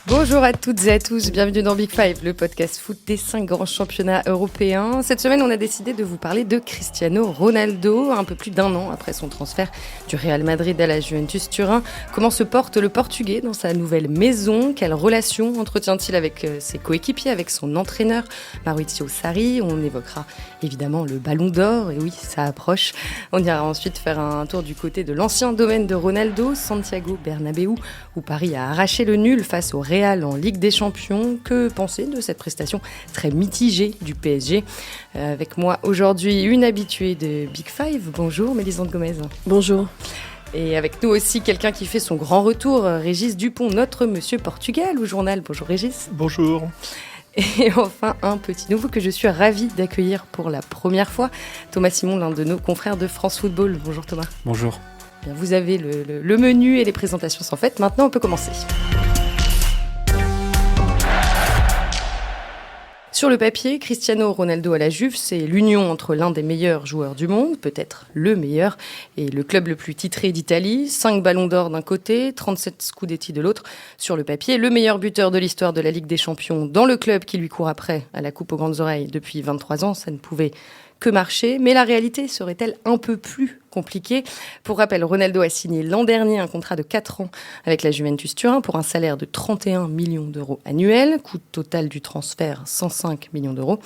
Bonjour à toutes et à tous, bienvenue dans Big Five, le podcast foot des 5 grands championnats européens. Cette semaine, on a décidé de vous parler de Cristiano Ronaldo, un peu plus d'un an après son transfert du Real Madrid à la Juventus Turin. Comment se porte le Portugais dans sa nouvelle maison? Quelle relation entretient-il avec ses coéquipiers, avec son entraîneur Maurizio Sarri? On évoquera évidemment le Ballon d'Or, et oui, ça approche. On ira ensuite faire un tour du côté de l'ancien domaine de Ronaldo, Santiago Bernabéu, où Paris a arraché le nul face au Real en Ligue des Champions. Que penser de cette prestation très mitigée du PSG? Avec moi aujourd'hui, une habituée de Big Five. Bonjour Mélisande Gomez. Bonjour. Et avec nous aussi quelqu'un qui fait son grand retour, Régis Dupont, notre monsieur Portugal au journal. Bonjour Régis. Bonjour. Et enfin, un petit nouveau que je suis ravie d'accueillir pour la première fois, Thomas Simon, l'un de nos confrères de France Football. Bonjour Thomas. Bonjour. Bien, vous avez le menu et les présentations sont faites. Maintenant, on peut commencer. Sur le papier, Cristiano Ronaldo à la Juve, c'est l'union entre l'un des meilleurs joueurs du monde, peut-être le meilleur, et le club le plus titré d'Italie. 5 ballons d'or d'un côté, 37 scudetti de l'autre. Sur le papier, le meilleur buteur de l'histoire de la Ligue des Champions dans le club qui lui court après à la coupe aux grandes oreilles depuis 23 ans. Ça ne pouvait que marcher, mais la réalité serait-elle un peu plus compliquée? Pour rappel, Ronaldo a signé l'an dernier un contrat de 4 ans avec la Juventus Turin pour un salaire de 31 millions d'euros annuels, coût total du transfert 105 millions d'euros.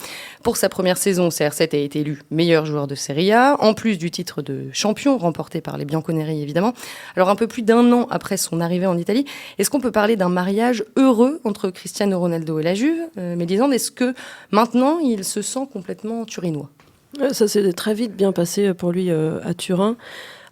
Pour sa première saison, CR7 a été élu meilleur joueur de Serie A, en plus du titre de champion remporté par les Bianconeri évidemment. Alors un peu plus d'un an après son arrivée en Italie, est-ce qu'on peut parler d'un mariage heureux entre Cristiano Ronaldo et la Juve? Mélisande, est-ce que maintenant il se sent complètement turinois? Ça s'est très vite bien passé pour lui à Turin.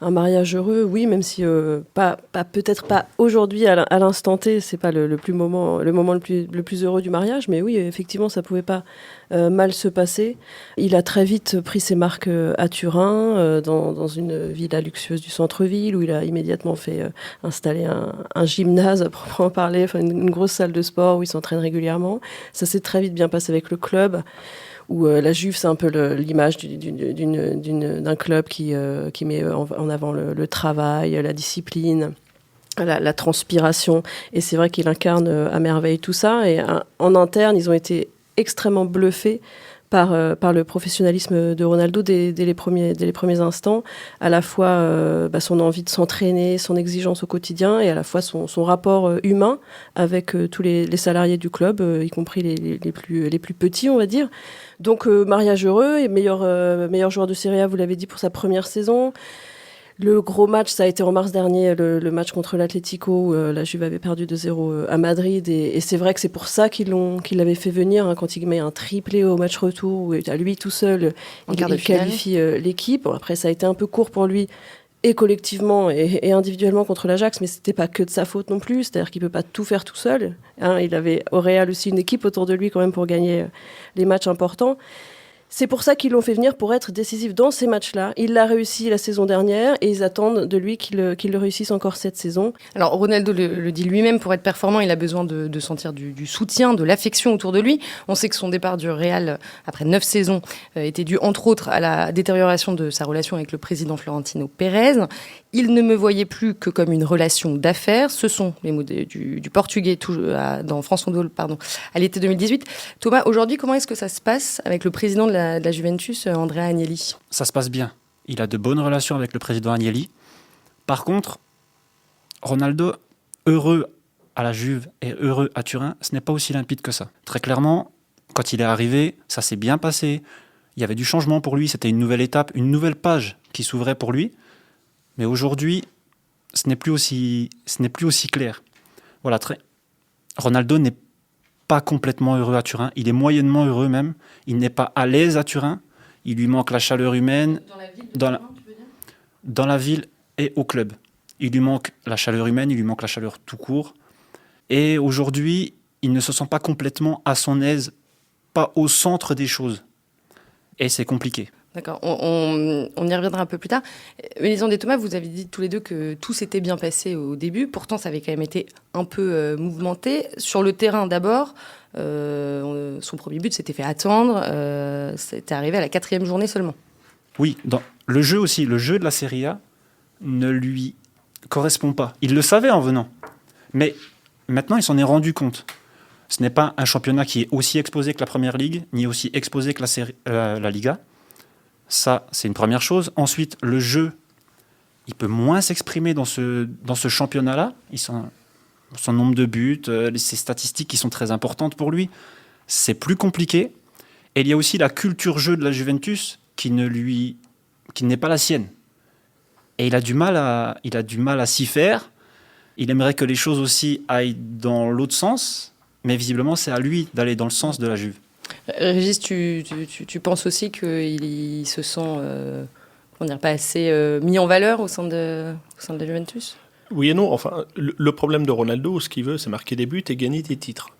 Un mariage heureux, oui, même si peut-être pas aujourd'hui à l'instant T, c'est pas le moment le plus heureux du mariage, mais oui, effectivement, ça pouvait pas mal se passer. Il a très vite pris ses marques à Turin, dans une villa luxueuse du centre-ville, où il a immédiatement fait installer un gymnase à proprement parler, enfin une grosse salle de sport où il s'entraîne régulièrement. Ça s'est très vite bien passé avec le club, où la Juve, c'est un peu l'image d'un club qui met en avant le travail, la discipline, la transpiration. Et c'est vrai qu'il incarne à merveille tout ça. Et en interne, ils ont été extrêmement bluffés par le professionnalisme de Ronaldo dès les premiers instants, à la fois son envie de s'entraîner, son exigence au quotidien, et à la fois son rapport humain avec tous les salariés du club, y compris les plus petits, on va dire. Donc mariage heureux, et meilleur joueur de Serie A, vous l'avez dit, pour sa première saison. Le gros match, ça a été en mars dernier, le match contre l'Atlético, où la Juve avait perdu 2-0 à Madrid. Et c'est vrai que c'est pour ça qu'ils l'avaient fait venir, quand il met un triplé au match retour, où à lui tout seul, il qualifie l'équipe. Bon, après, ça a été un peu court pour lui, et collectivement et individuellement contre l'Ajax, mais c'était pas que de sa faute non plus. C'est-à-dire qu'il peut pas tout faire tout seul. Il avait au Real aussi une équipe autour de lui quand même pour gagner les matchs importants. C'est pour ça qu'ils l'ont fait venir, pour être décisif dans ces matchs-là. Il l'a réussi la saison dernière et ils attendent de lui qu'il le réussisse encore cette saison. Alors Ronaldo le dit lui-même, pour être performant, il a besoin de sentir du soutien, de l'affection autour de lui. On sait que son départ du Real, après 9 saisons, était dû entre autres à la détérioration de sa relation avec le président Florentino Pérez. Il ne me voyait plus que comme une relation d'affaires. Ce sont les mots du Portugais dans France Football, à l'été 2018. Thomas, aujourd'hui, comment est-ce que ça se passe avec le président de la Juventus, Andrea Agnelli? Ça se passe bien. Il a de bonnes relations avec le président Agnelli. Par contre, Ronaldo, heureux à la Juve et heureux à Turin, ce n'est pas aussi limpide que ça. Très clairement, quand il est arrivé, ça s'est bien passé. Il y avait du changement pour lui. C'était une nouvelle étape, une nouvelle page qui s'ouvrait pour lui. Mais aujourd'hui, ce n'est plus aussi clair. Voilà, Ronaldo n'est pas complètement heureux à Turin. Il est moyennement heureux même. Il n'est pas à l'aise à Turin. Il lui manque la chaleur humaine. Dans la ville de Turin, tu veux dire ? Dans la ville et au club. Il lui manque la chaleur humaine, il lui manque la chaleur tout court. Et aujourd'hui, il ne se sent pas complètement à son aise, pas au centre des choses. Et c'est compliqué. D'accord, on y reviendra un peu plus tard. Mélisande et Thomas, vous avez dit tous les deux que tout s'était bien passé au début. Pourtant, ça avait quand même été un peu mouvementé. Sur le terrain d'abord, son premier but s'était fait attendre. C'était arrivé à la 4e journée seulement. Oui, dans le jeu aussi, le jeu de la Serie A ne lui correspond pas. Il le savait en venant. Mais Maintenant, il s'en est rendu compte. Ce n'est pas un championnat qui est aussi exposé que la Première Ligue, ni aussi exposé que la Liga. Ça, c'est une première chose. Ensuite, le jeu, il peut moins s'exprimer dans ce championnat-là. Son nombre de buts, ses statistiques qui sont très importantes pour lui, c'est plus compliqué. Et il y a aussi la culture jeu de la Juventus qui n'est pas la sienne. Et il a du mal à s'y faire. Il aimerait que les choses aussi aillent dans l'autre sens, mais visiblement, c'est à lui d'aller dans le sens de la Juve. Régis, tu penses aussi qu'il se sent pas assez mis en valeur au sein de la Juventus ? Oui et non. Enfin, le problème de Ronaldo, ce qu'il veut, c'est marquer des buts et gagner des titres.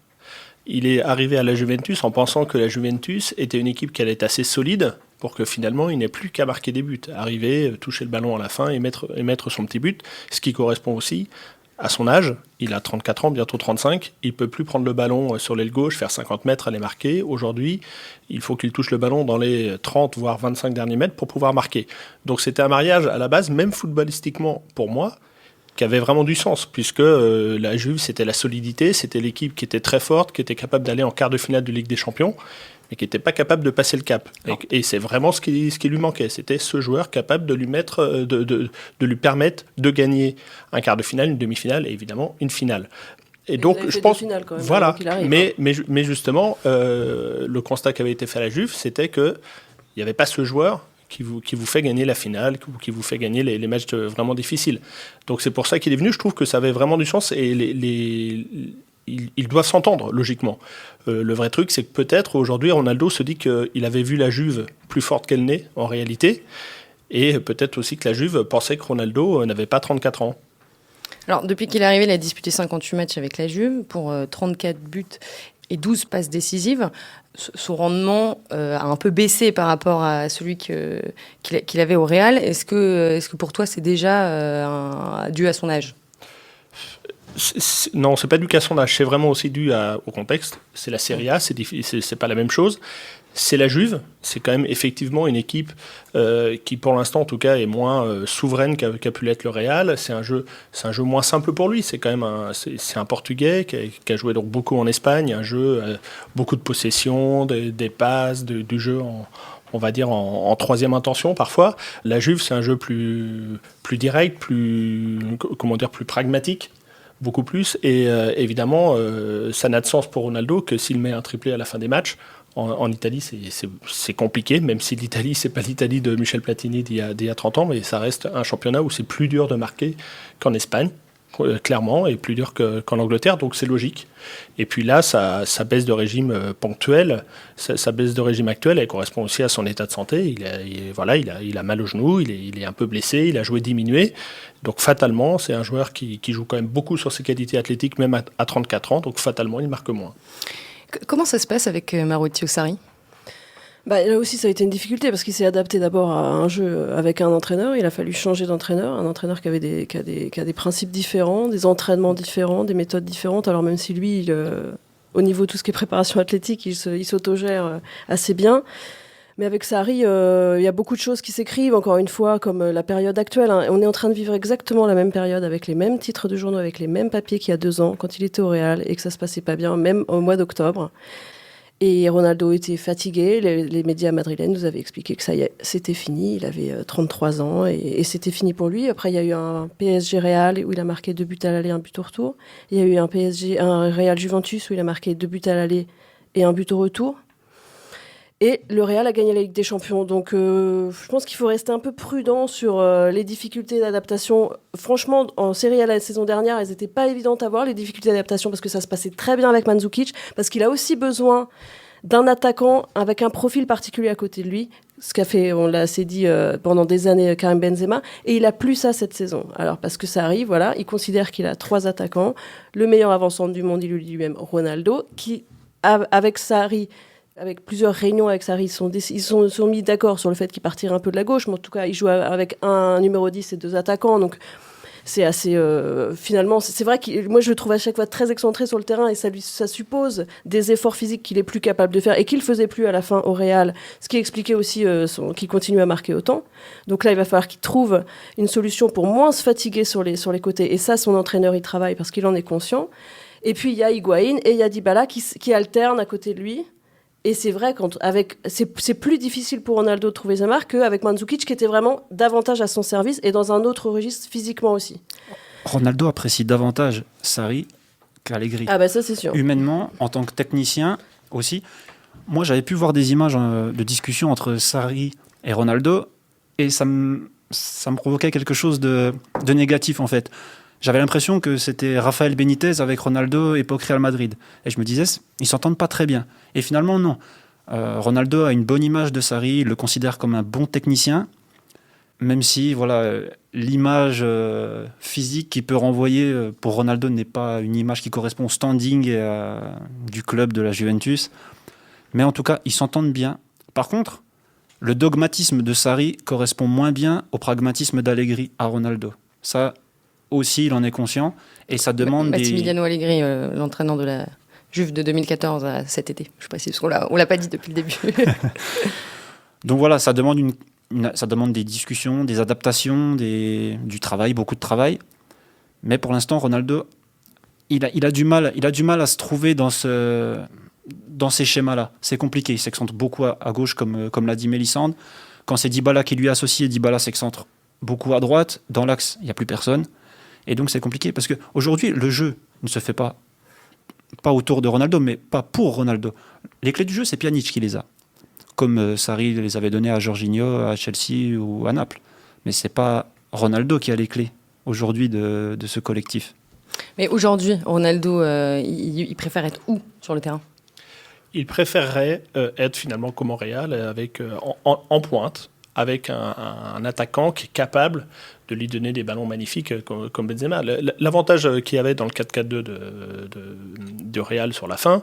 Il est arrivé à la Juventus en pensant que la Juventus était une équipe qui allait être assez solide pour que finalement il n'ait plus qu'à marquer des buts, arriver, toucher le ballon à la fin et mettre son petit but, ce qui correspond aussi à son âge. Il a 34 ans, bientôt 35, il ne peut plus prendre le ballon sur l'aile gauche, faire 50 mètres, aller marquer. Aujourd'hui, il faut qu'il touche le ballon dans les 30 voire 25 derniers mètres pour pouvoir marquer. Donc c'était un mariage à la base, même footballistiquement pour moi, qui avait vraiment du sens, puisque la Juve, c'était la solidité, c'était l'équipe qui était très forte, qui était capable d'aller en quart de finale de Ligue des Champions, mais qui n'était pas capable de passer le cap. Et c'est vraiment ce qui lui manquait. C'était ce joueur capable de lui permettre de gagner un quart de finale, une demi-finale et évidemment une finale. Et donc, je pense, quand même, voilà. Arrive, mais justement, le constat qui avait été fait à la Juve, c'était que il n'y avait pas ce joueur qui vous fait gagner la finale, qui vous fait gagner les matchs vraiment difficiles. Donc c'est pour ça qu'il est venu. Je trouve que ça avait vraiment du sens et ils doivent s'entendre, logiquement. Le vrai truc, c'est que peut-être aujourd'hui, Ronaldo se dit qu'il avait vu la Juve plus forte qu'elle n'est, en réalité, et peut-être aussi que la Juve pensait que Ronaldo n'avait pas 34 ans. Alors, depuis qu'il est arrivé, il a disputé 58 matchs avec la Juve pour 34 buts et 12 passes décisives. Son rendement a un peu baissé par rapport à celui qu'il avait au Real. Est-ce que pour toi, c'est déjà dû à son âge ? Non, c'est pas dû qu'à son âge. C'est vraiment aussi dû au contexte. C'est la Serie A, c'est pas la même chose. C'est la Juve. C'est quand même effectivement une équipe qui, pour l'instant, en tout cas, est moins souveraine qu'a pu l'être le Real. C'est un jeu moins simple pour lui. C'est quand même un Portugais qui a joué donc beaucoup en Espagne. Un jeu beaucoup de possession, des passes, du jeu on va dire en troisième intention parfois. La Juve, c'est un jeu plus direct, plus pragmatique. Beaucoup plus, et évidemment ça n'a de sens pour Ronaldo que s'il met un triplé à la fin des matchs. En Italie, c'est compliqué, même si l'Italie, c'est pas l'Italie de Michel Platini d'il y a 30 ans, mais ça reste un championnat où c'est plus dur de marquer qu'en Espagne, clairement, et plus dur qu'en Angleterre, donc c'est logique. Et puis là, sa baisse de régime ponctuelle, sa baisse de régime actuelle, elle correspond aussi à son état de santé. Il a mal au genou, il est un peu blessé, il a joué diminué. Donc fatalement, c'est un joueur qui joue quand même beaucoup sur ses qualités athlétiques, même à 34 ans, donc fatalement, il marque moins. Comment ça se passe avec Maurizio Sarri ? Là aussi, ça a été une difficulté parce qu'il s'est adapté d'abord à un jeu avec un entraîneur. Il a fallu changer d'entraîneur, un entraîneur qui a des principes différents, des entraînements différents, des méthodes différentes. Alors même si lui, au niveau de tout ce qui est préparation athlétique, il s'autogère assez bien. Mais avec Sarri, il y a beaucoup de choses qui s'écrivent, encore une fois, comme la période actuelle. On est en train de vivre exactement la même période, avec les mêmes titres de journaux, avec les mêmes papiers qu'il y a 2 ans, quand il était au Real, et que ça se passait pas bien, même au mois d'octobre. Et Ronaldo était fatigué. Les médias madrilènes nous avaient expliqué que ça y est, c'était fini. Il avait 33 ans et c'était fini pour lui. Après, il y a eu un PSG Real où il a marqué 2 buts à l'aller, 1 but au retour. Il y a eu un Real Juventus où il a marqué 2 buts à l'aller et 1 but au retour. Et le Real a gagné la Ligue des Champions. Donc, je pense qu'il faut rester un peu prudent sur les difficultés d'adaptation. Franchement, en Serie A la saison dernière, elles n'étaient pas évidentes à voir, les difficultés d'adaptation, parce que ça se passait très bien avec Mandzukic, parce qu'il a aussi besoin d'un attaquant avec un profil particulier à côté de lui, ce qu'a fait, on l'a assez dit pendant des années, Karim Benzema, et il a plus ça cette saison. Alors, parce que ça arrive, voilà, il considère qu'il a 3 attaquants, le meilleur avant-centre du monde, il le dit lui-même, Ronaldo, qui, avec Sarri, avec plusieurs réunions avec Sarri, ils sont mis d'accord sur le fait qu'il partirait un peu de la gauche, mais en tout cas, il joue avec un numéro 10 et 2 attaquants, donc c'est assez... finalement, c'est vrai que moi, je le trouve à chaque fois très excentré sur le terrain, et ça suppose des efforts physiques qu'il est plus capable de faire, et qu'il ne faisait plus à la fin au Real, ce qui expliquait aussi qu'il continue à marquer autant. Donc là, il va falloir qu'il trouve une solution pour moins se fatiguer sur les côtés, et ça, son entraîneur y travaille, parce qu'il en est conscient. Et puis il y a Higuaín et il y a Dybala qui alternent à côté de lui. Et c'est vrai, c'est plus difficile pour Ronaldo de trouver sa marque qu'avec Mandzukic, qui était vraiment davantage à son service et dans un autre registre physiquement aussi. Ronaldo apprécie davantage Sarri qu'Allegri. Ah bah ça c'est sûr. Humainement, en tant que technicien aussi. Moi, j'avais pu voir des images de discussion entre Sarri et Ronaldo, et ça me provoquait quelque chose de négatif, en fait. J'avais l'impression que c'était Rafael Benitez avec Ronaldo, époque Real Madrid. Et je me disais, ils s'entendent pas très bien. Et finalement, non. Ronaldo a une bonne image de Sarri, il le considère comme un bon technicien, même si l'image physique qu'il peut renvoyer pour Ronaldo n'est pas une image qui correspond au standing du club de la Juventus. Mais en tout cas, ils s'entendent bien. Par contre, le dogmatisme de Sarri correspond moins bien au pragmatisme d'Allegri à Ronaldo. Ça aussi, il en est conscient. Et ça demande Massimiliano Allegri, l'entraîneur de la Juve de 2014 à cet été. Je précise, on l'a pas dit depuis le début. Donc voilà, ça demande des discussions, des adaptations, du travail, beaucoup de travail. Mais pour l'instant, Ronaldo, il a du mal à se trouver dans ces schémas-là. C'est compliqué. Il s'excentre beaucoup à gauche, comme l'a dit Mélissande. Quand c'est Dybala qui lui est associé, Dybala s'excentre beaucoup à droite. Dans l'axe, il n'y a plus personne. Et donc c'est compliqué parce qu'aujourd'hui, le jeu ne se fait pas autour de Ronaldo, mais pas pour Ronaldo. Les clés du jeu, c'est Pjanic qui les a. Comme Sarri les avait données à Jorginho, à Chelsea ou à Naples. Mais c'est pas Ronaldo qui a les clés aujourd'hui de ce collectif. Mais aujourd'hui, Ronaldo, il préfère être où sur le terrain ? Il préférerait être finalement comme au Real, avec, en pointe, avec un attaquant qui est capable de lui donner des ballons magnifiques comme Benzema. L'avantage qu'il y avait dans le 4-4-2 de Real sur la fin,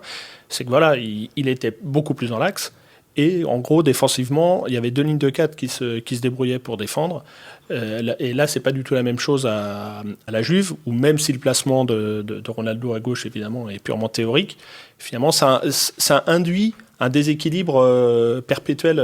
c'est que voilà, il était beaucoup plus dans l'axe. Et en gros, défensivement, il y avait 2 lignes de 4 qui se débrouillaient pour défendre. Et là, c'est pas du tout la même chose à la Juve, où même si le placement de Ronaldo à gauche, évidemment, est purement théorique, finalement, ça induit un déséquilibre perpétuel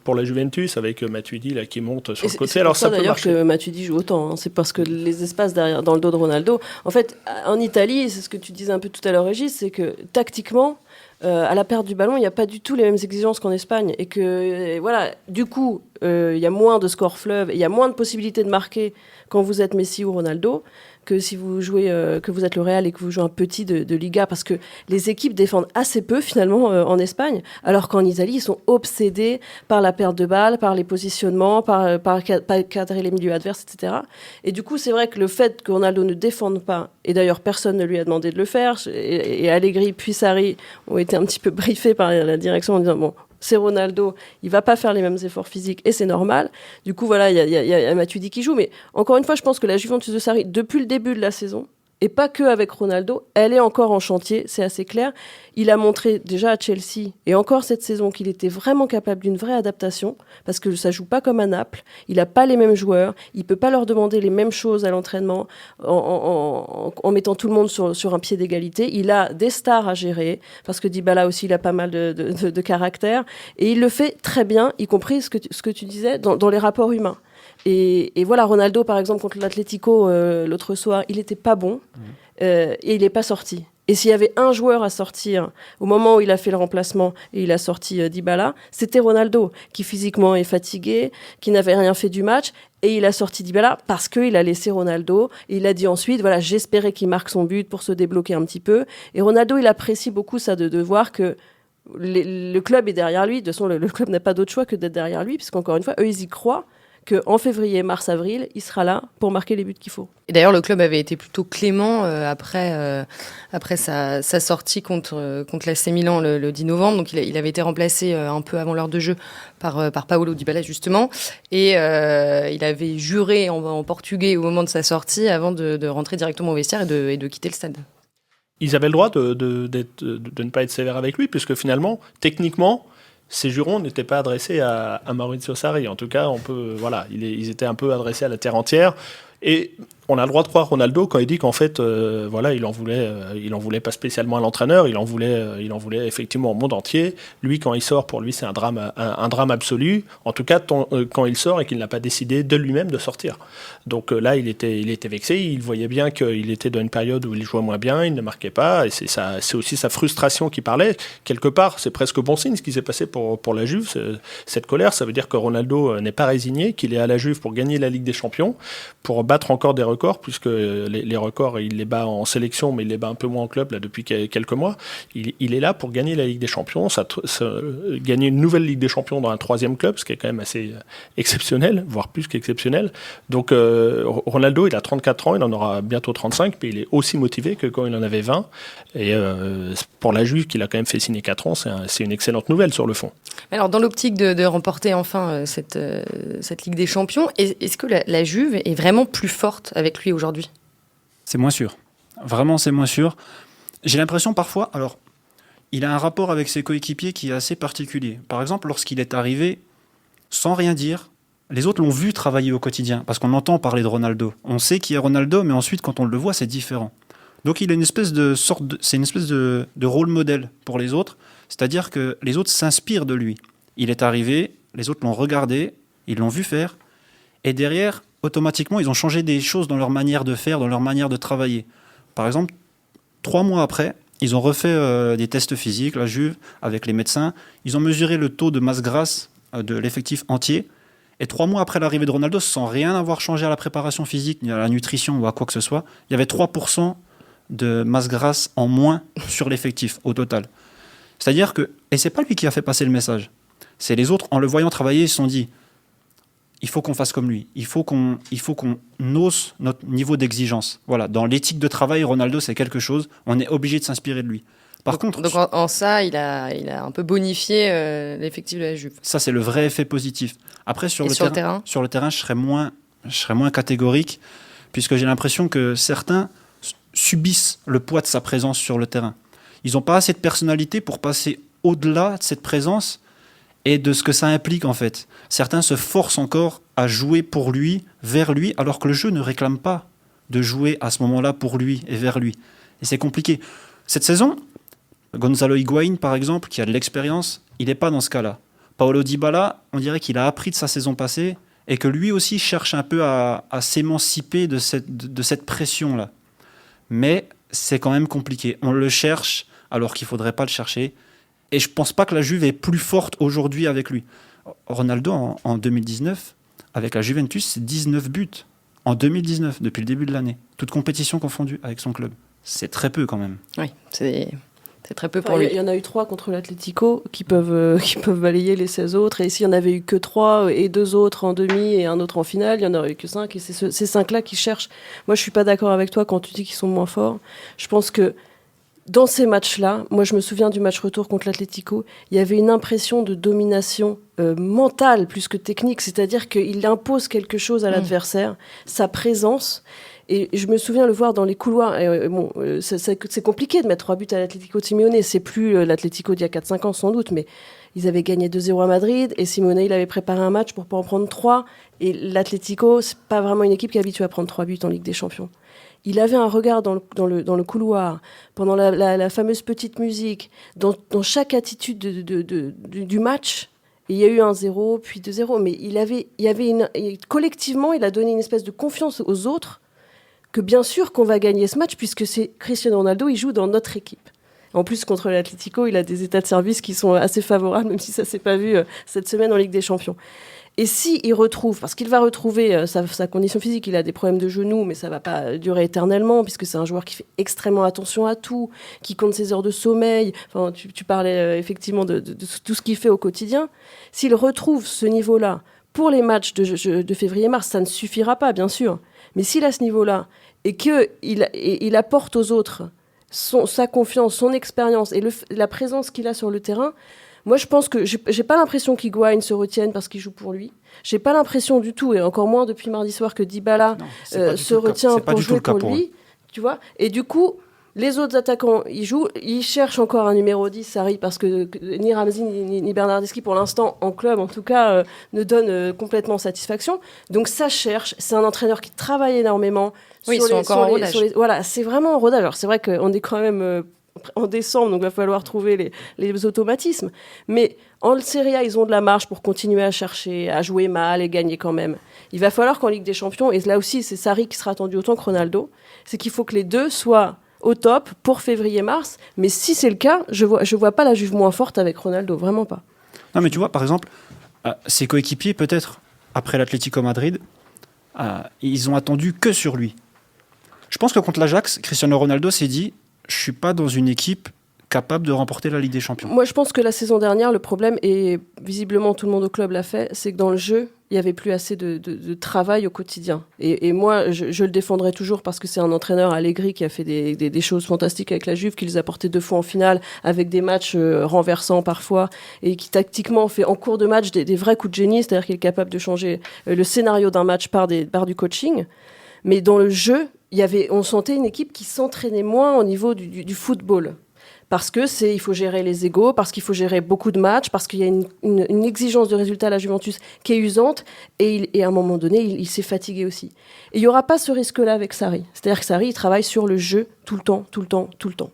pour la Juventus, avec Matuidi là, qui monte sur le côté. Alors ça peut d'ailleurs marcher. Que Matuidi joue autant. Hein. C'est parce que les espaces derrière, dans le dos de Ronaldo... En fait, en Italie, c'est ce que tu disais un peu tout à l'heure, Régis, c'est que tactiquement... à la perte du ballon, il n'y a pas du tout les mêmes exigences qu'en Espagne. Et que, voilà, du coup, il y a moins de scores fleuves, il y a moins de possibilités de marquer quand vous êtes Messi ou Ronaldo que si vous jouez, que vous êtes le Real et que vous jouez un petit de Liga, parce que les équipes défendent assez peu, finalement, en Espagne, alors qu'en Italie, ils sont obsédés par la perte de balles, par les positionnements, par cadrer les milieux adverses, etc. Et du coup, c'est vrai que le fait que Ronaldo ne défende pas, et d'ailleurs, personne ne lui a demandé de le faire, et Allegri puis Sarri ont été un petit peu briefés par la direction en disant, bon, c'est Ronaldo, il va pas faire les mêmes efforts physiques et c'est normal. Du coup, voilà, il y a Matuidi qui joue. Mais encore une fois, je pense que la Juventus de Sarri, depuis le début de la saison, et pas que avec Ronaldo, elle est encore en chantier, c'est assez clair. Il a montré déjà à Chelsea, et encore cette saison, qu'il était vraiment capable d'une vraie adaptation, parce que ça joue pas comme à Naples, il a pas les mêmes joueurs, il peut pas leur demander les mêmes choses à l'entraînement en mettant tout le monde sur un pied d'égalité. Il a des stars à gérer, parce que Dybala aussi, il a pas mal de caractère, et il le fait très bien, y compris ce que tu disais, dans les rapports humains. Et voilà, Ronaldo, par exemple, contre l'Atlético l'autre soir, il n'était pas bon et il n'est pas sorti. Et s'il y avait un joueur à sortir au moment où il a fait le remplacement et il a sorti Dybala, c'était Ronaldo, qui physiquement est fatigué, qui n'avait rien fait du match. Et il a sorti Dybala parce qu'il a laissé Ronaldo. Et il a dit ensuite, voilà, j'espérais qu'il marque son but pour se débloquer un petit peu. Et Ronaldo, il apprécie beaucoup ça, de voir que le club est derrière lui. De toute façon, le club n'a pas d'autre choix que d'être derrière lui, puisqu'encore une fois, eux, ils y croient qu'en février, mars, avril, il sera là pour marquer les buts qu'il faut. Et d'ailleurs, le club avait été plutôt clément après sa sortie contre l'AC Milan le 10 novembre. Donc, il avait été remplacé un peu avant l'heure de jeu par Paulo Dybala, justement. Et il avait juré en portugais au moment de sa sortie avant de rentrer directement au vestiaire et de quitter le stade. Ils avaient le droit de ne pas être sévères avec lui, puisque finalement, techniquement, ces jurons n'étaient pas adressés à Maurizio Sarri. En tout cas, ils étaient un peu adressés à la terre entière. Et on a le droit de croire Ronaldo quand il dit qu'en fait, il en voulait pas spécialement à l'entraîneur, il en voulait effectivement au monde entier. Lui, quand il sort, pour lui, c'est un drame absolu. En tout cas, quand il sort et qu'il n'a pas décidé de lui-même de sortir. Donc là, il était vexé. Il voyait bien qu'il était dans une période où il jouait moins bien, il ne marquait pas, et c'est aussi sa frustration qui parlait. Quelque part, c'est presque bon signe ce qui s'est passé pour la Juve. Cette colère, ça veut dire que Ronaldo n'est pas résigné, qu'il est à la Juve pour gagner la Ligue des Champions, pour battre encore des records, puisque les records, il les bat en sélection, mais il les bat un peu moins en club là, depuis quelques mois. Il est là pour gagner la Ligue des Champions, gagner une nouvelle Ligue des Champions dans un troisième club, ce qui est quand même assez exceptionnel, voire plus qu'exceptionnel. Donc Ronaldo, il a 34 ans, il en aura bientôt 35, mais il est aussi motivé que quand il en avait 20. Et pour la Juve, qu'il a quand même fait signer 4 ans, c'est une excellente nouvelle sur le fond. Alors, dans l'optique de remporter enfin cette Ligue des Champions, est-ce que la Juve est vraiment plus forte avec lui aujourd'hui ? C'est moins sûr. Vraiment, c'est moins sûr. J'ai l'impression parfois... Alors, il a un rapport avec ses coéquipiers qui est assez particulier. Par exemple, lorsqu'il est arrivé, sans rien dire, les autres l'ont vu travailler au quotidien, parce qu'on entend parler de Ronaldo. On sait qui est Ronaldo, mais ensuite, quand on le voit, c'est différent. Donc, il a une espèce de rôle modèle pour les autres, c'est-à-dire que les autres s'inspirent de lui. Il est arrivé, les autres l'ont regardé, ils l'ont vu faire, et derrière, automatiquement, ils ont changé des choses dans leur manière de faire, dans leur manière de travailler. Par exemple, 3 mois après, ils ont refait des tests physiques, la Juve, avec les médecins. Ils ont mesuré le taux de masse grasse de l'effectif entier. Et 3 mois après l'arrivée de Ronaldo, sans rien avoir changé à la préparation physique, ni à la nutrition ou à quoi que ce soit, il y avait 3% de masse grasse en moins sur l'effectif au total. C'est-à-dire que, et c'est pas lui qui a fait passer le message, c'est les autres, en le voyant travailler, ils se sont dit, il faut qu'on fasse comme lui, il faut qu'on hausse notre niveau d'exigence. Voilà, dans l'éthique de travail, Ronaldo, c'est quelque chose, on est obligé de s'inspirer de lui. Donc en ça, il a un peu bonifié l'effectif de la Juve. Ça, c'est le vrai effet positif. Après, sur le terrain, je serais moins catégorique, puisque j'ai l'impression que certains subissent le poids de sa présence sur le terrain. Ils n'ont pas assez de personnalité pour passer au-delà de cette présence et de ce que ça implique en fait. Certains se forcent encore à jouer pour lui, vers lui, alors que le jeu ne réclame pas de jouer à ce moment-là pour lui et vers lui. Et c'est compliqué. Cette saison, Gonzalo Higuaín, par exemple, qui a de l'expérience, il n'est pas dans ce cas-là. Paulo Dybala, on dirait qu'il a appris de sa saison passée et que lui aussi cherche un peu à s'émanciper de cette pression-là. Mais c'est quand même compliqué. On le cherche alors qu'il ne faudrait pas le chercher. Et je ne pense pas que la Juve est plus forte aujourd'hui avec lui. Ronaldo, en 2019, avec la Juventus, c'est 19 buts. En 2019, depuis le début de l'année. Toute compétition confondue avec son club. C'est très peu quand même. Oui, c'est très peu pour lui. Il y en a eu 3 contre l'Atlético qui peuvent balayer les 16 autres. Et s'il n'y en avait eu que 3 et 2 autres en demi et un autre en finale, il n'y en aurait eu que 5. Et c'est ces 5-là qui cherchent. Moi, je ne suis pas d'accord avec toi quand tu dis qu'ils sont moins forts. Je pense que dans ces matchs-là, moi je me souviens du match retour contre l'Atlético, il y avait une impression de domination mentale plus que technique, c'est-à-dire qu'il impose quelque chose à l'adversaire, sa présence. Et je me souviens le voir dans les couloirs. C'est compliqué de mettre 3 buts à l'Atlético de Simeone. C'est plus l'Atlético d'il y a 4-5 ans sans doute, mais ils avaient gagné 2-0 à Madrid et Simeone il avait préparé un match pour pas en prendre 3. Et l'Atlético, c'est pas vraiment une équipe qui est habituée à prendre 3 buts en Ligue des Champions. Il avait un regard dans le couloir, pendant la fameuse petite musique, dans chaque attitude du match. Et il y a eu 1-0, puis 2-0. Mais collectivement, il a donné une espèce de confiance aux autres que bien sûr qu'on va gagner ce match, puisque c'est Cristiano Ronaldo, il joue dans notre équipe. En plus, contre l'Atlético, il a des états de service qui sont assez favorables, même si ça ne s'est pas vu cette semaine en Ligue des Champions. Et s'il retrouve, parce qu'il va retrouver sa condition physique, il a des problèmes de genoux, mais ça ne va pas durer éternellement, puisque c'est un joueur qui fait extrêmement attention à tout, qui compte ses heures de sommeil. Enfin, tu parlais effectivement de tout ce qu'il fait au quotidien. S'il retrouve ce niveau-là pour les matchs de février-mars, ça ne suffira pas, bien sûr. Mais s'il a ce niveau-là et qu'il apporte aux autres sa confiance, son expérience et la présence qu'il a sur le terrain, moi, je pense que j'ai pas l'impression qu'Higuaín se retienne parce qu'il joue pour lui. J'ai pas l'impression du tout, et encore moins depuis mardi soir, que Dybala se retient pour jouer pour lui. Tu vois. Et du coup, Les autres attaquants, ils jouent. Ils cherchent encore un numéro 10, Sarri, parce que ni Ramsey ni Bernardeschi, pour l'instant, en club, en tout cas, ne donnent complètement satisfaction. Donc ça cherche. C'est un entraîneur qui travaille énormément. Oui, ils sont encore en rodage. Voilà, c'est vraiment en rodage. Alors c'est vrai qu'on est quand même en décembre, donc il va falloir trouver les automatismes. Mais en Serie A, ils ont de la marge pour continuer à chercher, à jouer mal et gagner quand même. Il va falloir qu'en Ligue des Champions, et là aussi, c'est Sarri qui sera attendu autant que Ronaldo, c'est qu'il faut que les deux soient au top pour février-mars. Mais si c'est le cas, je vois pas la Juve moins forte avec Ronaldo, vraiment pas. Non, mais tu vois, par exemple, ses coéquipiers, peut-être, après l'Atlético Madrid, ils ont attendu que sur lui. Je pense que contre l'Ajax, Cristiano Ronaldo s'est dit « Je suis pas dans une équipe capable de remporter la Ligue des Champions ». Moi, je pense que la saison dernière, le problème, et visiblement tout le monde au club l'a fait, c'est que dans le jeu, il n'y avait plus assez de travail au quotidien. Et moi, je le défendrai toujours parce que c'est un entraîneur, Allegri, qui a fait des choses fantastiques avec la Juve, qui les a portés 2 fois en finale, avec des matchs renversants parfois, et qui tactiquement fait en cours de match des vrais coups de génie, c'est-à-dire qu'il est capable de changer le scénario d'un match par du coaching. Mais dans le jeu, on sentait une équipe qui s'entraînait moins au niveau du football. Parce il faut gérer les égos, parce qu'il faut gérer beaucoup de matchs, parce qu'il y a une exigence de résultat à la Juventus qui est usante, et à un moment donné, il s'est fatigué aussi. Et il n'y aura pas ce risque-là avec Sarri. C'est-à-dire que Sarri, il travaille sur le jeu tout le temps.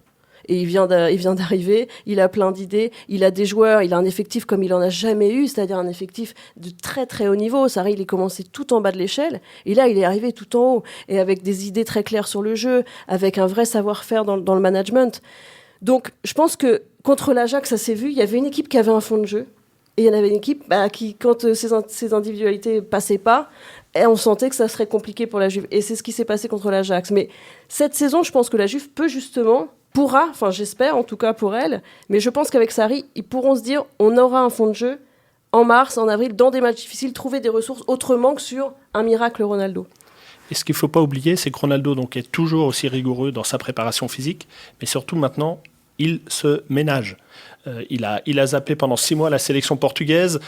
Et il vient d'arriver, il a plein d'idées, il a des joueurs, il a un effectif comme il n'en a jamais eu, c'est-à-dire un effectif de très très haut niveau. Sarri, il est commencé tout en bas de l'échelle, et là, il est arrivé tout en haut, et avec des idées très claires sur le jeu, avec un vrai savoir-faire dans le management. Donc, je pense que contre l'Ajax, ça s'est vu, il y avait une équipe qui avait un fond de jeu, et il y en avait une équipe qui, quand ses individualités passaient pas, on sentait que ça serait compliqué pour la Juve. Et c'est ce qui s'est passé contre l'Ajax. Mais cette saison, je pense que la Juve pourra, j'espère en tout cas pour elle, mais je pense qu'avec Sarri, ils pourront se dire, on aura un fond de jeu en mars, en avril, dans des matchs difficiles, trouver des ressources autrement que sur un miracle Ronaldo. Et ce qu'il ne faut pas oublier, c'est que Ronaldo donc, est toujours aussi rigoureux dans sa préparation physique, mais surtout maintenant, il se ménage. Il a zappé pendant 6 mois la sélection portugaise.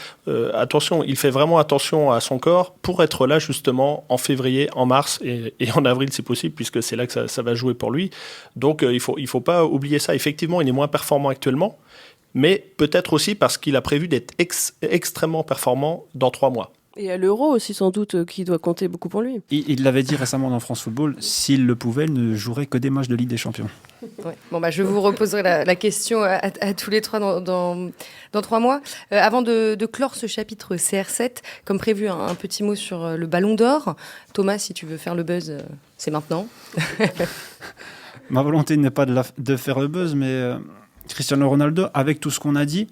Attention, il fait vraiment attention à son corps pour être là justement en février, en mars et en avril si possible, puisque c'est là que ça va jouer pour lui. Donc il faut pas oublier ça. Effectivement, il est moins performant actuellement, mais peut-être aussi parce qu'il a prévu d'être extrêmement performant dans 3 mois. Et à l'Euro aussi, sans doute, qui doit compter beaucoup pour lui. Il l'avait dit récemment dans France Football, s'il le pouvait, il ne jouerait que des matchs de Ligue des Champions. Ouais. Bon, je vous reposerai la question à tous les trois dans 3 mois. Avant de clore ce chapitre CR7, comme prévu, un petit mot sur le Ballon d'Or. Thomas, si tu veux faire le buzz, c'est maintenant. Ma volonté n'est pas de faire le buzz, mais Cristiano Ronaldo, avec tout ce qu'on a dit,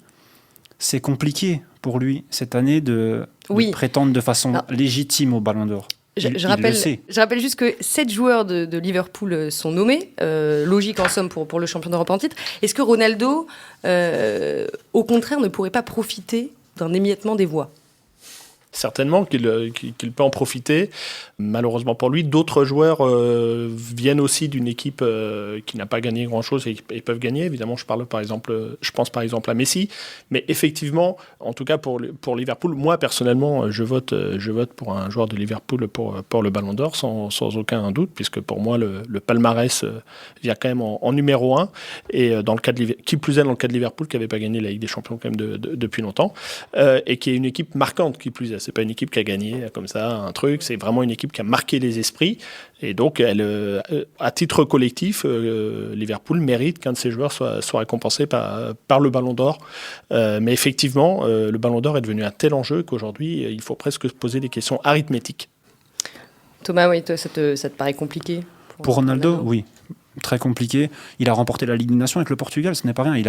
c'est compliqué pour lui cette année de prétendre de façon légitime au Ballon d'Or. Je rappelle juste que 7 joueurs de Liverpool sont nommés, logique en somme pour le champion d'Europe en titre. Est-ce que Ronaldo, au contraire, ne pourrait pas profiter d'un émiettement des voix ? Certainement qu'il peut en profiter. Malheureusement pour lui, d'autres joueurs viennent aussi d'une équipe qui n'a pas gagné grand-chose et peuvent gagner. Évidemment, je pense par exemple à Messi. Mais effectivement, en tout cas pour Liverpool, moi personnellement, je vote pour un joueur de Liverpool pour le Ballon d'Or sans aucun doute, puisque pour moi le palmarès vient quand même en numéro 1. Et dans le cas qui plus est dans le cas de Liverpool, qui n'avait pas gagné la Ligue des Champions quand même depuis longtemps, et qui est une équipe marquante qui plus est. C'est pas une équipe qui a gagné comme ça un truc, c'est vraiment une équipe qui a marqué les esprits. Et donc, à titre collectif, Liverpool mérite qu'un de ses joueurs soit récompensé par le Ballon d'Or. Mais effectivement, le Ballon d'Or est devenu un tel enjeu qu'aujourd'hui, il faut presque se poser des questions arithmétiques. Thomas, oui, toi, ça te paraît compliqué pour Ronaldo, oui. Très compliqué. Il a remporté la Ligue des Nations avec le Portugal, ce n'est pas rien. Il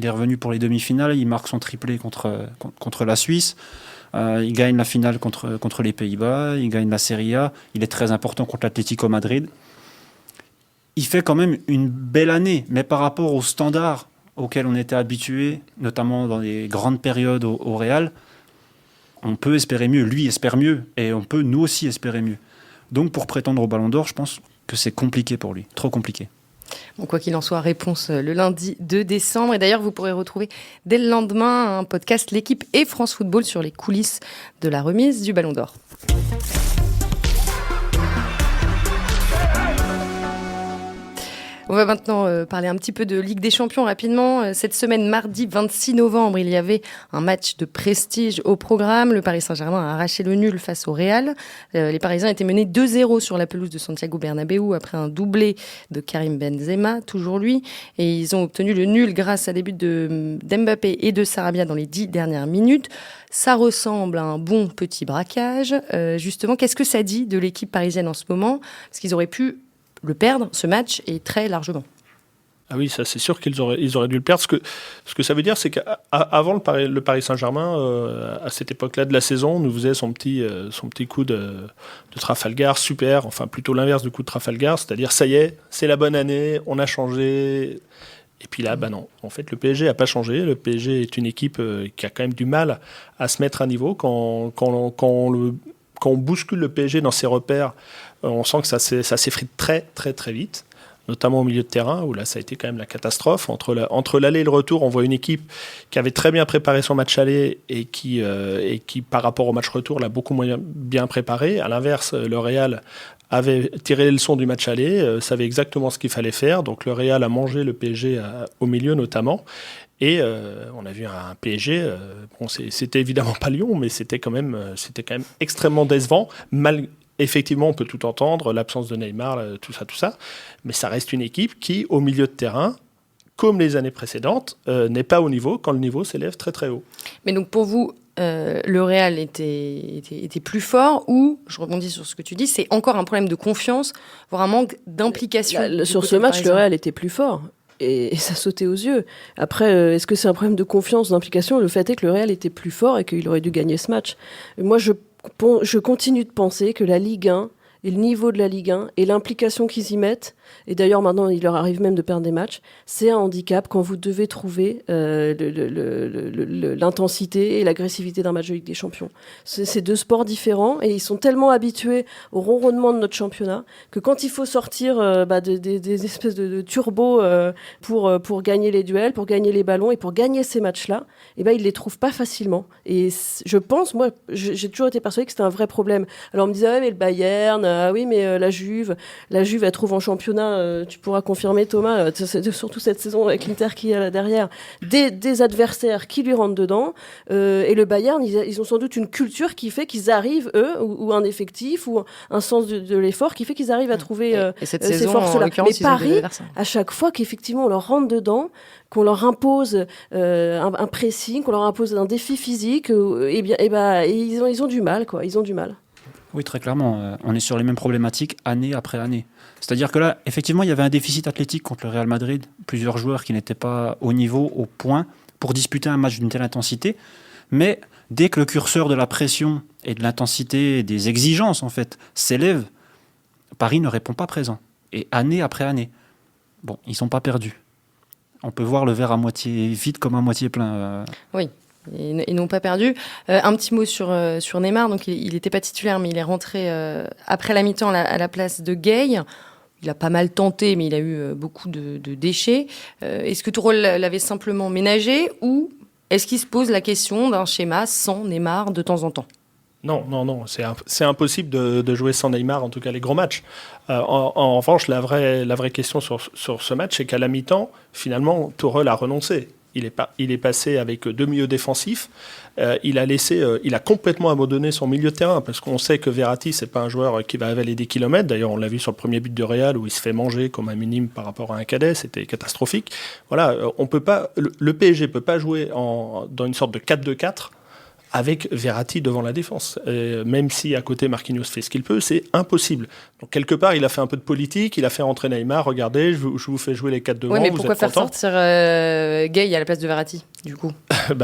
est revenu pour les demi-finales, il marque son triplé contre la Suisse. Il gagne la finale contre les Pays-Bas, il gagne la Serie A, il est très important contre l'Atlético Madrid. Il fait quand même une belle année, mais par rapport aux standards auxquels on était habitué, notamment dans les grandes périodes au Real, on peut espérer mieux. Lui espère mieux, et on peut nous aussi espérer mieux. Donc pour prétendre au Ballon d'Or, je pense que c'est compliqué pour lui, trop compliqué. Bon, quoi qu'il en soit, réponse le lundi 2 décembre. Et d'ailleurs, vous pourrez retrouver dès le lendemain un podcast L'équipe et France Football sur les coulisses de la remise du Ballon d'Or. On va maintenant parler un petit peu de Ligue des Champions rapidement. Cette semaine, mardi 26 novembre, il y avait un match de prestige au programme. Le Paris Saint-Germain a arraché le nul face au Real. Les Parisiens étaient menés 2-0 sur la pelouse de Santiago Bernabéu après un doublé de Karim Benzema, toujours lui. Et ils ont obtenu le nul grâce à des buts d'Mbappé et de Sarabia dans les 10 dernières minutes. Ça ressemble à un bon petit braquage. Justement, qu'est-ce que ça dit de l'équipe parisienne en ce moment ? Parce qu'ils auraient pu le perdre, ce match, et très largement. Ah oui, ça c'est sûr qu'ils auraient dû le perdre. Ce que ça veut dire, c'est qu'avant le Paris Saint-Germain, à cette époque-là de la saison, nous faisait son petit coup de Trafalgar, super, enfin plutôt l'inverse du coup de Trafalgar, c'est-à-dire ça y est, c'est la bonne année, on a changé. Et puis là, non. En fait, le PSG n'a pas changé. Le PSG est une équipe qui a quand même du mal à se mettre à niveau. Quand on bouscule le PSG dans ses repères, on sent que ça s'effrite très, très, très vite, notamment au milieu de terrain, où là, ça a été quand même la catastrophe. Entre l'aller et le retour, on voit une équipe qui avait très bien préparé son match aller et qui par rapport au match retour, l'a beaucoup moins bien préparé. À l'inverse, le Real avait tiré les leçons du match aller, savait exactement ce qu'il fallait faire. Donc le Real a mangé le PSG au milieu notamment. Et on a vu un PSG, c'était évidemment pas Lyon, mais c'était quand même extrêmement décevant. Effectivement, on peut tout entendre, l'absence de Neymar, tout ça. Mais ça reste une équipe qui, au milieu de terrain, comme les années précédentes, n'est pas au niveau quand le niveau s'élève très très haut. Mais donc pour vous, le Real était plus fort, ou, je rebondis sur ce que tu dis, c'est encore un problème de confiance, voire un manque d'implication. Sur ce match, le Real était plus fort. Et ça sautait aux yeux. Après, est-ce que c'est un problème de confiance, d'implication ? Le fait est que le Real était plus fort et qu'il aurait dû gagner ce match. Moi, je continue de penser que la Ligue 1 et le niveau de la Ligue 1 et l'implication qu'ils y mettent, et d'ailleurs maintenant il leur arrive même de perdre des matchs, c'est un handicap quand vous devez trouver l'intensité et l'agressivité d'un match de Ligue des Champions. C'est deux sports différents et ils sont tellement habitués au ronronnement de notre championnat que quand il faut sortir des espèces de turbos pour gagner les duels, pour gagner les ballons et pour gagner ces matchs-là, ils les trouvent pas facilement. Et je pense, moi, j'ai toujours été persuadée que c'était un vrai problème. Alors on me disait, ouais, mais le Bayern, oui, mais la Juve, elle trouve en championnat, tu pourras confirmer Thomas, surtout cette saison avec l'Inter qui est là derrière, des adversaires qui lui rentrent dedans. Et le Bayern, ils ont sans doute une culture qui fait qu'ils arrivent, eux, ou un effectif, ou un sens de l'effort qui fait qu'ils arrivent à trouver ces forces-là. Mais Paris, à chaque fois qu'effectivement on leur rentre dedans, qu'on leur impose un pressing, qu'on leur impose un défi physique, ils ont du mal, quoi. Ils ont du mal. Oui, très clairement. On est sur les mêmes problématiques année après année. C'est-à-dire que là, effectivement, il y avait un déficit athlétique contre le Real Madrid. Plusieurs joueurs qui n'étaient pas au niveau, au point, pour disputer un match d'une telle intensité. Mais dès que le curseur de la pression et de l'intensité, et des exigences, en fait, s'élève, Paris ne répond pas présent. Et année après année. Bon, ils ne sont pas perdus. On peut voir le verre à moitié vide comme à moitié plein. Oui. Ils n'ont pas perdu. Un petit mot sur Neymar. Donc, il n'était pas titulaire, mais il est rentré après la mi-temps à la place de Gueye. Il a pas mal tenté, mais il a eu beaucoup de déchets. Est-ce que Tourelle l'avait simplement ménagé, ou est-ce qu'il se pose la question d'un schéma sans Neymar de temps en temps ? Non, c'est impossible de jouer sans Neymar, en tout cas les gros matchs. En revanche, la vraie question sur ce match, c'est qu'à la mi-temps, finalement, Tourelle a renoncé. Il est passé avec deux milieux défensifs. Il a complètement abandonné son milieu de terrain, parce qu'on sait que Verratti, c'est pas un joueur qui va avaler des kilomètres. D'ailleurs, on l'a vu sur le premier but de Real, où il se fait manger comme un minime par rapport à un cadet. C'était catastrophique. Voilà, on peut pas. Le PSG peut pas jouer dans une sorte de 4-2-4 avec Verratti devant la défense. Même si à côté Marquinhos fait ce qu'il peut, c'est impossible. Donc quelque part, il a fait un peu de politique, il a fait rentrer Neymar, regardez, je vous fais jouer les 4 devant, mais vous pourquoi êtes faire content. sortir Gueye à la place de Verratti, du coup ?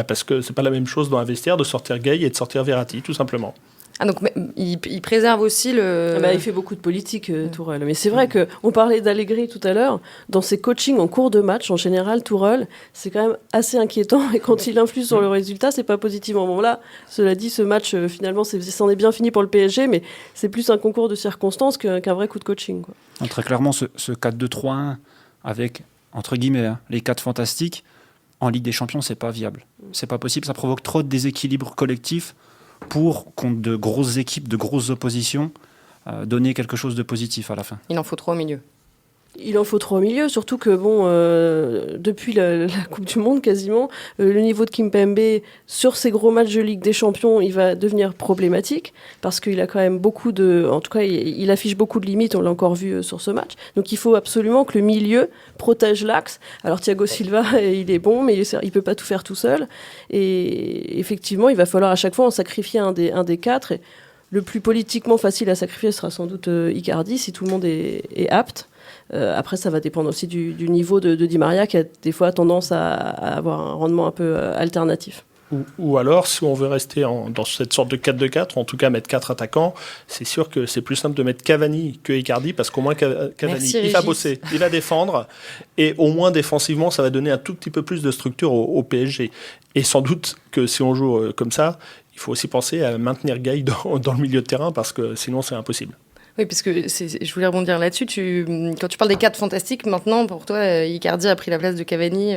Parce que c'est pas la même chose dans un vestiaire de sortir Gueye et de sortir Verratti, tout simplement. Ah, donc il préserve aussi le... Il fait beaucoup de politique, Tourelle. Mais c'est vrai qu'on parlait d'Allegri tout à l'heure. Dans ses coachings en cours de match, en général, Tourelle, c'est quand même assez inquiétant. Et quand il influe sur le résultat, c'est pas positivement. Bon, là, cela dit, ce match, finalement, c'en est bien fini pour le PSG, mais c'est plus un concours de circonstances qu'un vrai coup de coaching, quoi. Non, très clairement, ce 4-2-3-1 avec, entre guillemets, les 4 fantastiques, en Ligue des Champions, c'est pas viable. C'est pas possible. Ça provoque trop de déséquilibre collectif pour, contre de grosses équipes, de grosses oppositions, donner quelque chose de positif à la fin. Il en faut trop au milieu. Il en faut 3 au milieu, surtout que depuis la Coupe du Monde quasiment, le niveau de Kimpembe sur ces gros matchs de Ligue des Champions, il va devenir problématique parce qu'il a quand même en tout cas, il affiche beaucoup de limites. On l'a encore vu sur ce match. Donc il faut absolument que le milieu protège l'axe. Alors Thiago Silva, il est bon, mais il peut pas tout faire tout seul. Et effectivement, il va falloir à chaque fois en sacrifier un des quatre. Et le plus politiquement facile à sacrifier sera sans doute Icardi si tout le monde est apte. Après, ça va dépendre aussi du niveau de Di Maria qui a des fois tendance à avoir un rendement un peu alternatif. Ou alors, si on veut rester dans cette sorte de 4-2-4, en tout cas mettre 4 attaquants, c'est sûr que c'est plus simple de mettre Cavani que Icardi, parce qu'au moins Cavani, il va bosser, il va défendre, et au moins défensivement, ça va donner un tout petit peu plus de structure au PSG. Et sans doute que si on joue comme ça, il faut aussi penser à maintenir Gueye dans le milieu de terrain, parce que sinon c'est impossible. Oui, parce que je voulais rebondir là-dessus. Quand tu parles des 4 fantastiques, maintenant, pour toi, Icardi a pris la place de Cavani.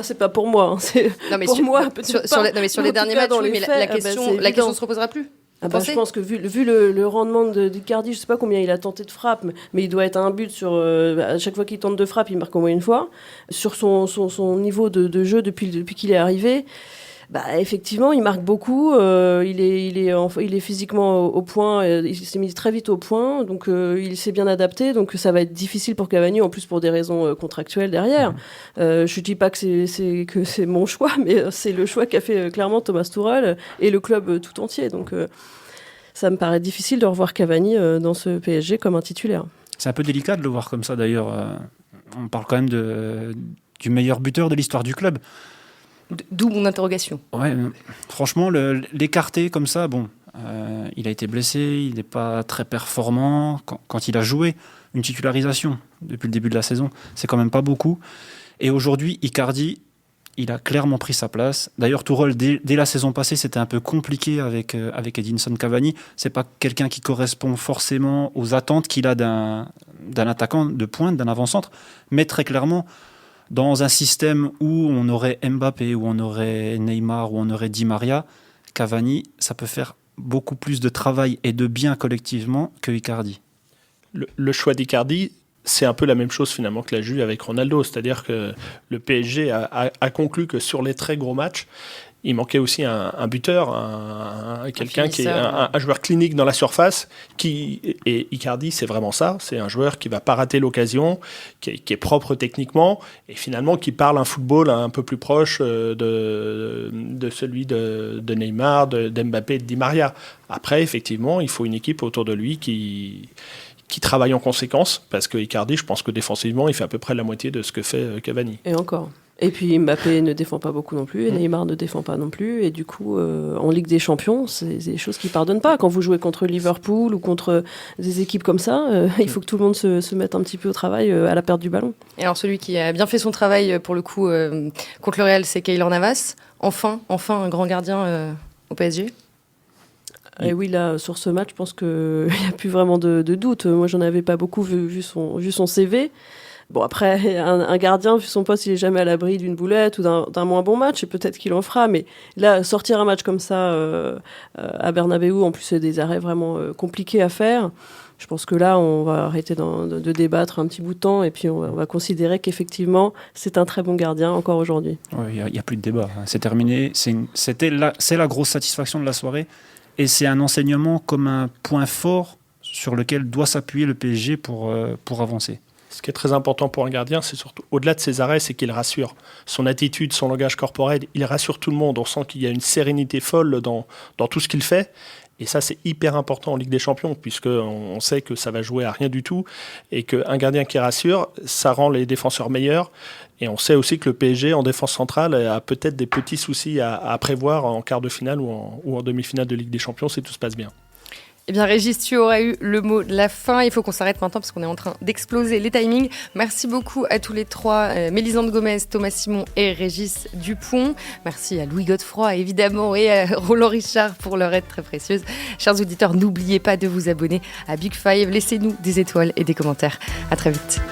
C'est pas pour moi. C'est non, mais pour moi, peut-être pas. Sur les derniers matchs, oui, mais la question se reposera plus. Je pense que vu le rendement d'Icardi, je sais pas combien il a tenté de frappe, mais il doit être à un but sur à chaque fois qu'il tente de frappe, il marque au moins une fois. Sur son niveau de jeu depuis qu'il est arrivé. Effectivement, il marque beaucoup. Il est physiquement au point. Il s'est mis très vite au point, donc il s'est bien adapté. Donc ça va être difficile pour Cavani, en plus pour des raisons contractuelles derrière. Je dis pas que c'est mon choix, mais c'est le choix qu'a fait clairement Thomas Tuchel et le club tout entier. Donc ça me paraît difficile de revoir Cavani dans ce PSG comme un titulaire. C'est un peu délicat de le voir comme ça. D'ailleurs, on parle quand même du meilleur buteur de l'histoire du club. D'où mon interrogation. Ouais, franchement, l'écarter comme ça, il a été blessé, il n'est pas très performant. Quand il a joué une titularisation depuis le début de la saison, c'est quand même pas beaucoup. Et aujourd'hui, Icardi, il a clairement pris sa place. D'ailleurs, Tuchel, dès la saison passée, c'était un peu compliqué avec Edinson Cavani. C'est pas quelqu'un qui correspond forcément aux attentes qu'il a d'un attaquant de pointe, d'un avant-centre, mais très clairement, dans un système où on aurait Mbappé, où on aurait Neymar, où on aurait Di Maria, Cavani, ça peut faire beaucoup plus de travail et de bien collectivement que Icardi. Le choix d'Icardi, c'est un peu la même chose finalement que la Juve avec Ronaldo, c'est-à-dire que le PSG a conclu que sur les très gros matchs, il manquait aussi un buteur, quelqu'un qui est un joueur clinique dans la surface. Et Icardi, c'est vraiment ça. C'est un joueur qui ne va pas rater l'occasion, qui est propre techniquement, et finalement qui parle un football un peu plus proche de celui de Neymar, d'Mbappé et de Di Maria. Après, effectivement, il faut une équipe autour de lui qui travaille en conséquence, parce que Icardi, je pense que défensivement, il fait à peu près la moitié de ce que fait Cavani. Et encore. Et puis Mbappé ne défend pas beaucoup non plus, et Neymar ne défend pas non plus, et du coup, en Ligue des Champions, c'est des choses qui ne pardonnent pas. Quand vous jouez contre Liverpool ou contre des équipes comme ça, il faut que tout le monde se mette un petit peu au travail à la perte du ballon. Et alors celui qui a bien fait son travail, pour le coup, contre le Real, c'est Keylor Navas. Enfin un grand gardien au PSG. Et oui, là, sur ce match, je pense qu'il n'y a plus vraiment de doute. Moi, j'en avais pas beaucoup vu son CV. Bon, après, un gardien, vu son poste, il est jamais à l'abri d'une boulette ou d'un moins bon match, et peut-être qu'il en fera. Mais là, sortir un match comme ça à Bernabeu, en plus, c'est des arrêts vraiment compliqués à faire. Je pense que là, on va arrêter de débattre un petit bout de temps, et puis on va considérer qu'effectivement, c'est un très bon gardien encore aujourd'hui. Il n'y a plus de débat. C'est terminé. C'est la grosse satisfaction de la soirée. Et c'est un enseignement comme un point fort sur lequel doit s'appuyer le PSG pour avancer. Ce qui est très important pour un gardien, c'est surtout, au-delà de ses arrêts, c'est qu'il rassure. Son attitude, son langage corporel, il rassure tout le monde. On sent qu'il y a une sérénité folle dans tout ce qu'il fait. Et ça, c'est hyper important en Ligue des Champions, puisqu'on sait que ça va jouer à rien du tout. Et qu'un gardien qui rassure, ça rend les défenseurs meilleurs. Et on sait aussi que le PSG, en défense centrale, a peut-être des petits soucis à prévoir en quart de finale ou en demi-finale de Ligue des Champions, si tout se passe bien. Eh bien, Régis, tu auras eu le mot de la fin. Il faut qu'on s'arrête maintenant parce qu'on est en train d'exploser les timings. Merci beaucoup à tous les trois, Mélisande Gomez, Thomas Simon et Régis Dupont. Merci à Louis Godefroy, évidemment, et à Roland Richard pour leur aide très précieuse. Chers auditeurs, n'oubliez pas de vous abonner à Big Five. Laissez-nous des étoiles et des commentaires. À très vite.